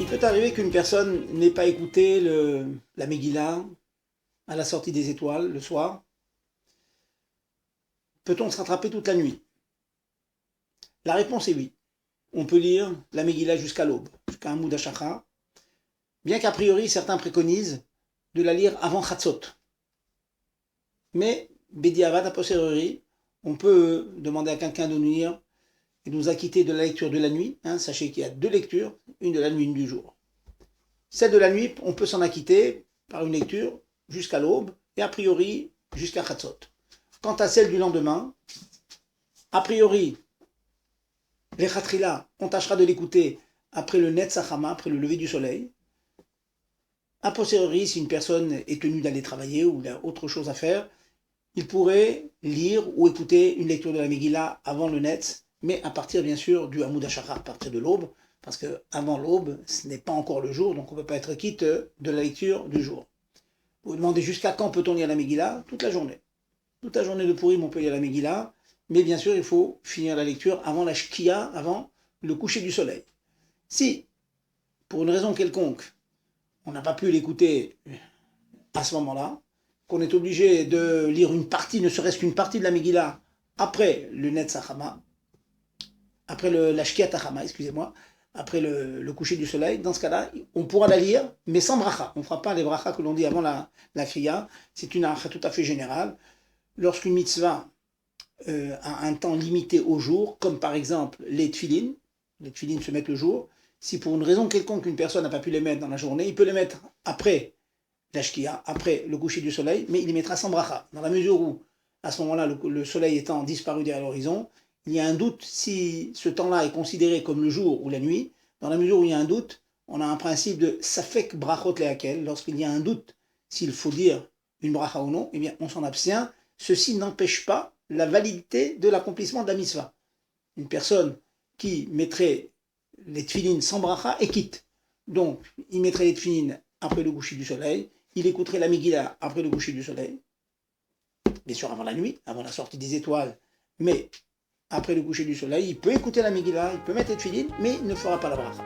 peut arriver qu'une personne n'ait pas écouté la Megillah à la sortie des étoiles le soir. Peut-on se rattraper toute la nuit? La réponse est oui. On peut lire la Megillah jusqu'à l'aube, jusqu'à Amoud HaShachar, bien qu'a priori certains préconisent de la lire avant Chatzot. Mais, Bediavad a posteriori, on peut demander à quelqu'un de nous lire et nous acquitter de la lecture de la nuit. Sachez qu'il y a deux lectures, une de la nuit, une du jour. Celle de la nuit, on peut s'en acquitter par une lecture jusqu'à l'aube et a priori jusqu'à Chatzot. Quant à celle du lendemain, a priori, les Chatrila, on tâchera de l'écouter après le Netz Hachama, après le lever du soleil. A posteriori, si une personne est tenue d'aller travailler ou il a autre chose à faire, il pourrait lire ou écouter une lecture de la Megillah avant le Netz, mais à partir bien sûr du Amoud HaShachar, à partir de l'aube, parce qu'avant l'aube, ce n'est pas encore le jour, donc on ne peut pas être quitte de la lecture du jour. Vous vous demandez jusqu'à quand peut-on lire la Megillah? Toute la journée. Toute la journée de Purim, on peut lire la Megillah, mais bien sûr, il faut finir la lecture avant la Shkia, avant le coucher du soleil. Si, pour une raison quelconque, on n'a pas pu l'écouter à ce moment-là, qu'on est obligé de lire une partie, ne serait-ce qu'une partie de la Megillah, après le Netz Hachama, après la Shkiat Hachama, excusez-moi, après le coucher du soleil, dans ce cas-là, on pourra la lire, mais sans bracha. On ne fera pas les brachas que l'on dit avant la kriya. C'est une bracha tout à fait générale. Lorsqu'une mitzvah a un temps limité au jour, comme par exemple les tfilin se mettent le jour, si pour une raison quelconque une personne n'a pas pu les mettre dans la journée, il peut les mettre après la shkia, après le coucher du soleil, mais il les mettra sans bracha, dans la mesure où, à ce moment-là, le soleil étant disparu derrière l'horizon, il y a un doute si ce temps-là est considéré comme le jour ou la nuit. Dans la mesure où il y a un doute, on a un principe de safek brachot lehakel. Lorsqu'il y a un doute s'il faut dire une bracha ou non, eh bien on s'en abstient. Ceci n'empêche pas la validité de l'accomplissement de la mitzvah. Une personne qui mettrait les tfilines sans bracha est quitte. Donc, il mettrait les tfilines après le coucher du soleil, il écouterait la Megillah après le coucher du soleil, bien sûr avant la nuit, avant la sortie des étoiles, mais après le coucher du soleil, il peut écouter la Megillah, il peut mettre les tfilines, mais il ne fera pas la bracha.